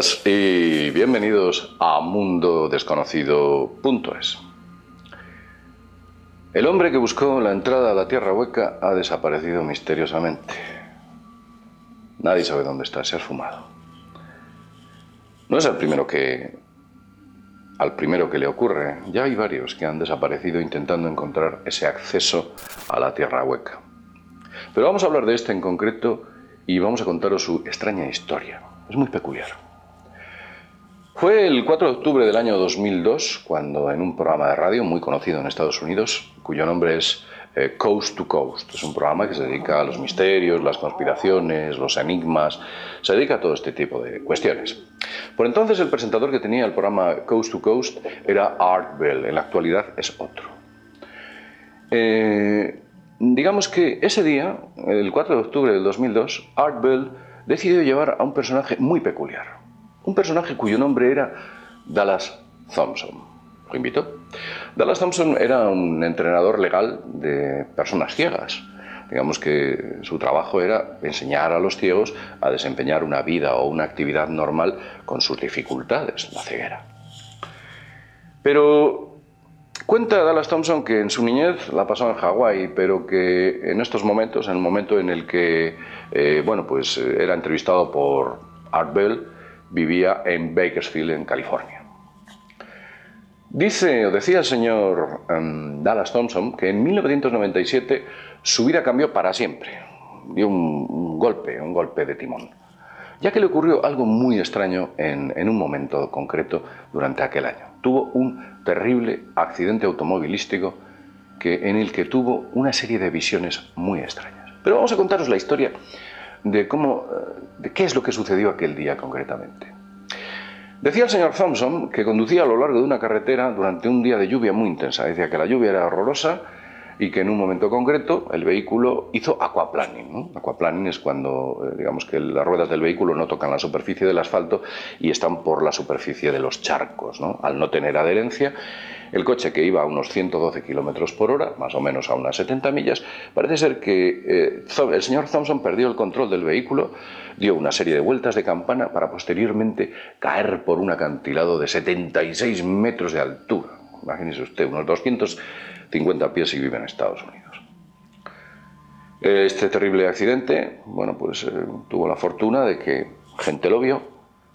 días y bienvenidos a mundodesconocido.es. El hombre que buscó la entrada a la Tierra Hueca ha desaparecido misteriosamente. Nadie sabe dónde está, se ha esfumado. No es al primero que le ocurre. Ya hay varios que han desaparecido intentando encontrar ese acceso a la Tierra Hueca. Pero vamos a hablar de este en concreto y vamos a contaros su extraña historia. Es muy peculiar. Fue el 4 de octubre del año 2002 cuando en un programa de radio muy conocido en Estados Unidos, cuyo nombre es Coast to Coast, es un programa que se dedica a los misterios, las conspiraciones, los enigmas, se dedica a todo este tipo de cuestiones. Por entonces el presentador que tenía el programa Coast to Coast era Art Bell, en la actualidad es otro. Digamos que ese día, el 4 de octubre del 2002, Art Bell decidió llevar a un personaje muy peculiar. Un personaje cuyo nombre era Dallas Thompson. ¿Lo invitó? Dallas Thompson era un entrenador legal de personas ciegas. Digamos que su trabajo era enseñar a los ciegos a desempeñar una vida o una actividad normal con sus dificultades, la ceguera. Pero cuenta Dallas Thompson que en su niñez la pasó en Hawái, pero que en estos momentos, en el momento en el que era entrevistado por Art Bell, vivía en Bakersfield, en California. Decía el señor Dallas Thompson que en 1997 su vida cambió para siempre. Dio un golpe de timón, ya que le ocurrió algo muy extraño en un momento concreto durante aquel año. Tuvo un terrible accidente automovilístico en el que tuvo una serie de visiones muy extrañas. Pero vamos a contaros la historia de qué es lo que sucedió aquel día concretamente. Decía el señor Thompson que conducía a lo largo de una carretera durante un día de lluvia muy intensa. Decía que la lluvia era horrorosa y que en un momento concreto el vehículo hizo aquaplaning, ¿no? Aquaplaning es cuando, digamos que las ruedas del vehículo no tocan la superficie del asfalto y están por la superficie de los charcos, ¿no? Al no tener adherencia, el coche, que iba a unos 112 km por hora, más o menos a unas 70 millas, parece ser que el señor Thompson perdió el control del vehículo, dio una serie de vueltas de campana para posteriormente caer por un acantilado de 76 metros de altura. Imagínese usted, unos 250 pies si vive en Estados Unidos. Este terrible accidente, tuvo la fortuna de que gente lo vio,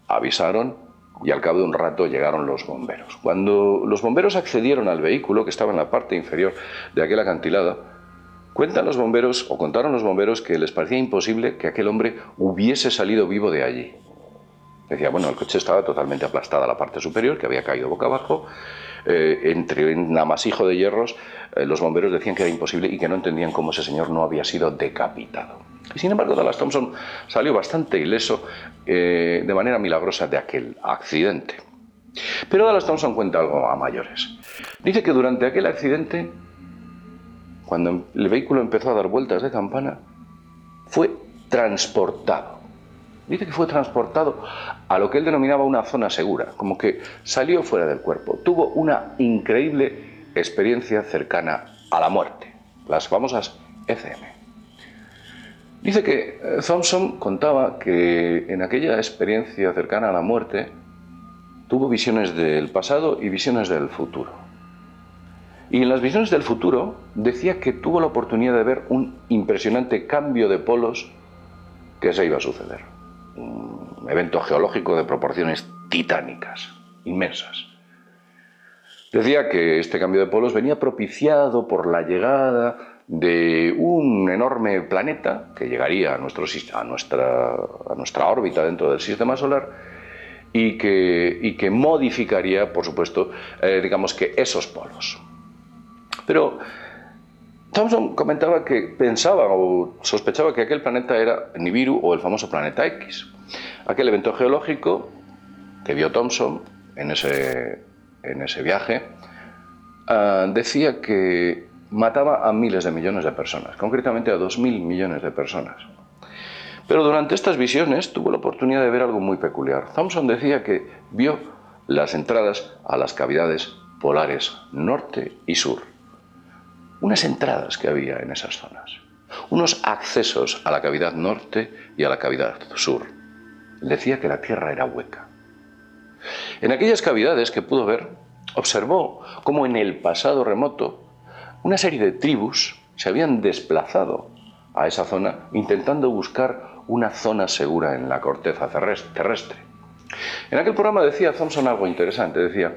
avisaron y al cabo de un rato llegaron los bomberos. Cuando los bomberos accedieron al vehículo, que estaba en la parte inferior de aquel acantilado, contaron los bomberos que les parecía imposible que aquel hombre hubiese salido vivo de allí. Decía, el coche estaba totalmente aplastada la parte superior, que había caído boca abajo, entre un amasijo de hierros. Los bomberos decían que era imposible y que no entendían cómo ese señor no había sido decapitado. Y sin embargo, Dallas Thompson salió bastante ileso, de manera milagrosa, de aquel accidente. Pero Dallas Thompson cuenta algo a mayores. Dice que durante aquel accidente, cuando el vehículo empezó a dar vueltas de campana, fue transportado. Dice que fue transportado a lo que él denominaba una zona segura, como que salió fuera del cuerpo. Tuvo una increíble experiencia cercana a la muerte, las famosas ECM. Dice que Thompson contaba que en aquella experiencia cercana a la muerte tuvo visiones del pasado y visiones del futuro. Y en las visiones del futuro decía que tuvo la oportunidad de ver un impresionante cambio de polos que se iba a suceder. Un evento geológico de proporciones titánicas, inmensas. Decía que este cambio de polos venía propiciado por la llegada de un enorme planeta que llegaría a nuestra órbita dentro del sistema solar y que modificaría, por supuesto, esos polos. Pero Thompson comentaba que pensaba o sospechaba que aquel planeta era Nibiru o el famoso planeta X. Aquel evento geológico que vio Thompson en ese viaje decía que mataba a miles de millones de personas, concretamente a 2.000 millones de personas. Pero durante estas visiones tuvo la oportunidad de ver algo muy peculiar. Thompson decía que vio las entradas a las cavidades polares norte y sur. Unas entradas que había en esas zonas, unos accesos a la cavidad norte y a la cavidad sur. Decía que la Tierra era hueca. En aquellas cavidades que pudo ver, observó cómo en el pasado remoto una serie de tribus se habían desplazado a esa zona intentando buscar una zona segura en la corteza terrestre. En aquel programa decía Thompson algo interesante, decía,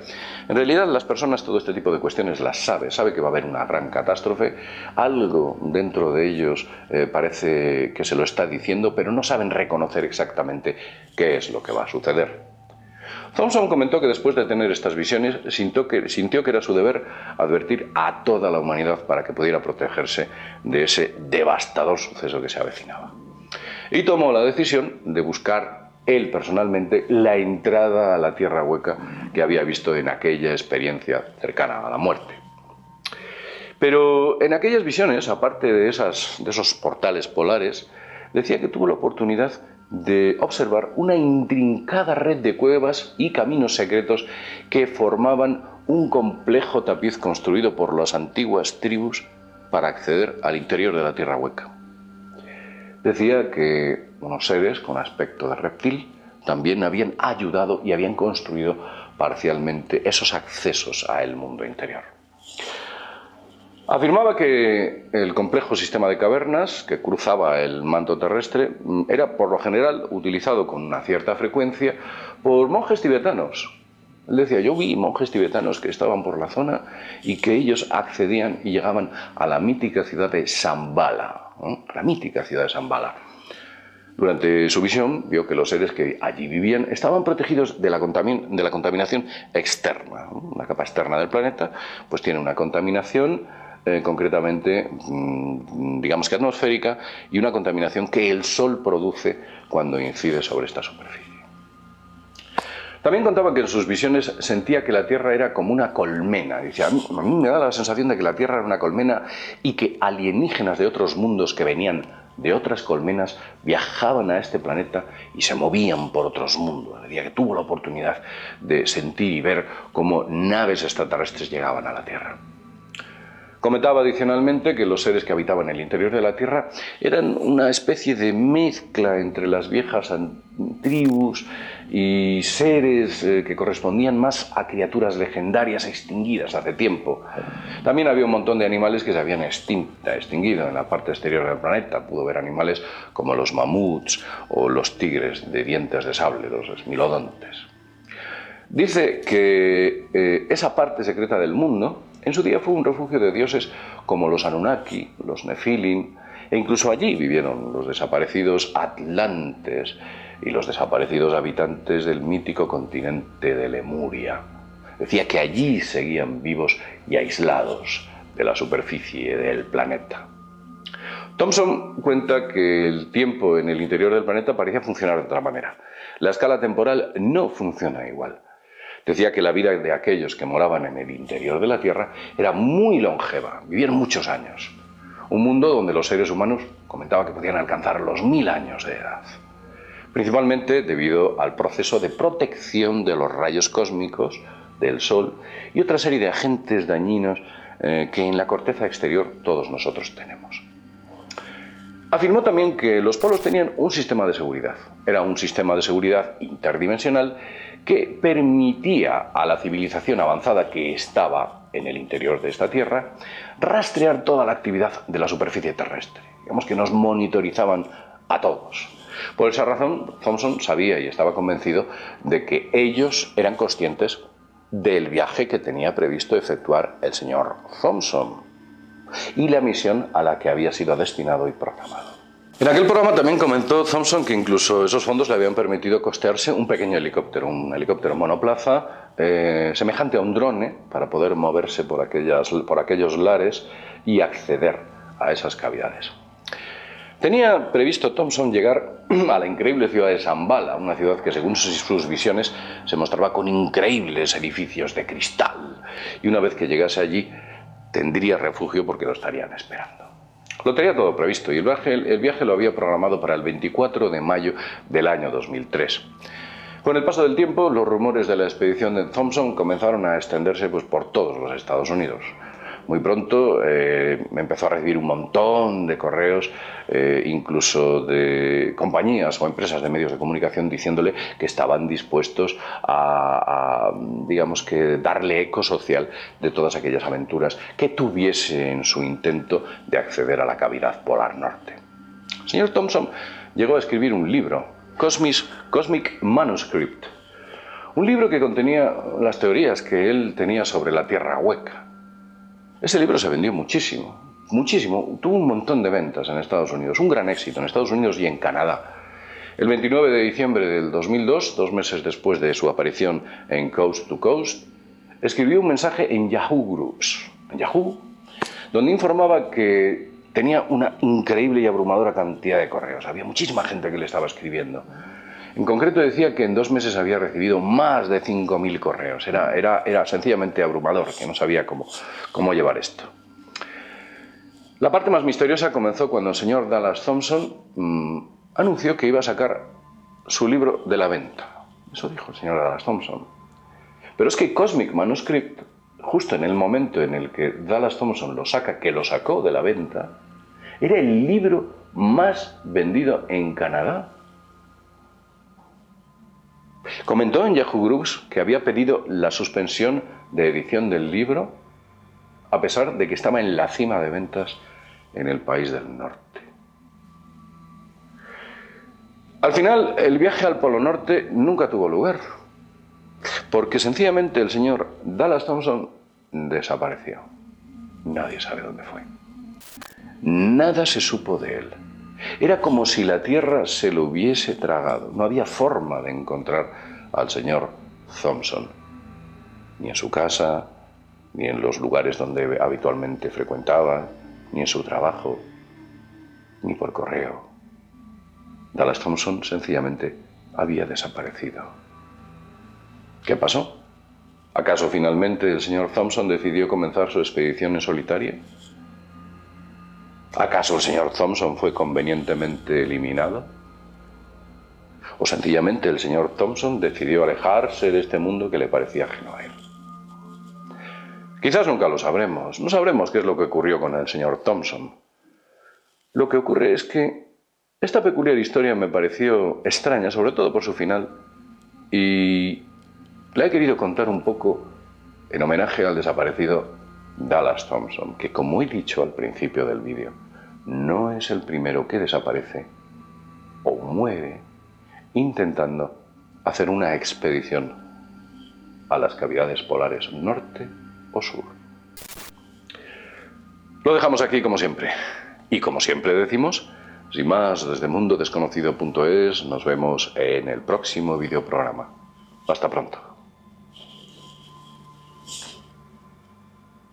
en realidad las personas todo este tipo de cuestiones las sabe que va a haber una gran catástrofe, algo dentro de ellos parece que se lo está diciendo, pero no saben reconocer exactamente qué es lo que va a suceder. Thompson comentó que después de tener estas visiones sintió que era su deber advertir a toda la humanidad para que pudiera protegerse de ese devastador suceso que se avecinaba. Y tomó la decisión de buscar él personalmente la entrada a la tierra hueca que había visto en aquella experiencia cercana a la muerte. Pero en aquellas visiones, aparte de esos portales polares, decía que tuvo la oportunidad de observar una intrincada red de cuevas y caminos secretos que formaban un complejo tapiz construido por las antiguas tribus para acceder al interior de la tierra hueca. Decía que unos seres con aspecto de reptil también habían ayudado y habían construido parcialmente esos accesos al mundo interior. Afirmaba que el complejo sistema de cavernas que cruzaba el manto terrestre era por lo general utilizado con una cierta frecuencia por monjes tibetanos. Él decía, yo vi monjes tibetanos que estaban por la zona y que ellos accedían y llegaban a la mítica ciudad de Shambhala, ¿no? La mítica ciudad de Shambhala. Durante su visión vio que los seres que allí vivían estaban protegidos de la contaminación externa, ¿no? La capa externa del planeta pues tiene una contaminación concretamente, digamos que atmosférica, y una contaminación que el Sol produce cuando incide sobre esta superficie. También contaba que en sus visiones sentía que la Tierra era como una colmena. Dice, a mí me da la sensación de que la Tierra era una colmena y que alienígenas de otros mundos que venían de otras colmenas viajaban a este planeta y se movían por otros mundos. Decía que tuvo la oportunidad de sentir y ver cómo naves extraterrestres llegaban a la Tierra. Comentaba adicionalmente que los seres que habitaban el interior de la Tierra eran una especie de mezcla entre las viejas tribus y seres que correspondían más a criaturas legendarias extinguidas hace tiempo. También había un montón de animales que se habían extinguido en la parte exterior del planeta. Pudo ver animales como los mamuts o los tigres de dientes de sable, los esmilodontes. Dice que esa parte secreta del mundo en su día fue un refugio de dioses como los Anunnaki, los Nefilim, e incluso allí vivieron los desaparecidos atlantes y los desaparecidos habitantes del mítico continente de Lemuria. Decía que allí seguían vivos y aislados de la superficie del planeta. Thompson cuenta que el tiempo en el interior del planeta parecía funcionar de otra manera. La escala temporal no funciona igual. Decía que la vida de aquellos que moraban en el interior de la Tierra era muy longeva, vivían muchos años. Un mundo donde los seres humanos comentaba que podían alcanzar los 1000 años de edad. Principalmente debido al proceso de protección de los rayos cósmicos, del Sol y otra serie de agentes dañinos que en la corteza exterior todos nosotros tenemos. Afirmó también que los polos tenían un sistema de seguridad. Era un sistema de seguridad interdimensional que permitía a la civilización avanzada que estaba en el interior de esta Tierra rastrear toda la actividad de la superficie terrestre. Digamos que nos monitorizaban a todos. Por esa razón, Thompson sabía y estaba convencido de que ellos eran conscientes del viaje que tenía previsto efectuar el señor Thompson y la misión a la que había sido destinado y programado. En aquel programa también comentó Thompson que incluso esos fondos le habían permitido costearse un pequeño helicóptero, un helicóptero monoplaza semejante a un drone para poder moverse por aquellos lares y acceder a esas cavidades. Tenía previsto Thompson llegar a la increíble ciudad de Shambhala, una ciudad que según sus visiones se mostraba con increíbles edificios de cristal, y una vez que llegase allí tendría refugio porque lo estarían esperando. Lo tenía todo previsto y el viaje lo había programado para el 24 de mayo del año 2003. Con el paso del tiempo, los rumores de la expedición de Thompson comenzaron a extenderse por todos los Estados Unidos. muy pronto empezó a recibir un montón de correos, incluso de compañías o empresas de medios de comunicación diciéndole que estaban dispuestos a digamos que darle eco social de todas aquellas aventuras que tuviese en su intento de acceder a la cavidad polar norte. El señor Thompson llegó a escribir un libro, Cosmic Manuscript, un libro que contenía las teorías que él tenía sobre la Tierra hueca. Ese libro se vendió muchísimo, muchísimo, tuvo un montón de ventas en Estados Unidos, un gran éxito en Estados Unidos y en Canadá. El 29 de diciembre del 2002, 2 meses después de su aparición en Coast to Coast, escribió un mensaje en Yahoo Groups, donde informaba que tenía una increíble y abrumadora cantidad de correos. Había muchísima gente que le estaba escribiendo. En concreto decía que en 2 meses había recibido más de 5.000 correos. Era sencillamente abrumador, que no sabía cómo llevar esto. La parte más misteriosa comenzó cuando el señor Dallas Thompson anunció que iba a sacar su libro de la venta. Eso dijo el señor Dallas Thompson. Pero es que Cosmic Manuscript, justo en el momento en el que Dallas Thompson lo saca, que lo sacó de la venta, era el libro más vendido en Canadá. Comentó en Yahoo Groups que había pedido la suspensión de edición del libro a pesar de que estaba en la cima de ventas en el país del norte. Al final, el viaje al Polo Norte nunca tuvo lugar, porque sencillamente el señor Dallas Thompson desapareció. Nadie sabe dónde fue. Nada se supo de él. Era como si la Tierra se lo hubiese tragado. No había forma de encontrar al señor Thompson, ni en su casa, ni en los lugares donde habitualmente frecuentaba, ni en su trabajo, ni por correo. Dallas Thompson sencillamente había desaparecido. ¿Qué pasó? ¿Acaso finalmente el señor Thompson decidió comenzar su expedición en solitario? ¿Acaso el señor Thompson fue convenientemente eliminado? ¿O sencillamente el señor Thompson decidió alejarse de este mundo que le parecía ajeno a él? Quizás nunca lo sabremos. No sabremos qué es lo que ocurrió con el señor Thompson. Lo que ocurre es que esta peculiar historia me pareció extraña, sobre todo por su final, y la he querido contar un poco en homenaje al desaparecido Dallas Thompson, que, como he dicho al principio del vídeo, no es el primero que desaparece o muere intentando hacer una expedición a las cavidades polares norte o sur. Lo dejamos aquí como siempre. Y como siempre decimos, sin más, desde mundodesconocido.es nos vemos en el próximo videoprograma. Hasta pronto.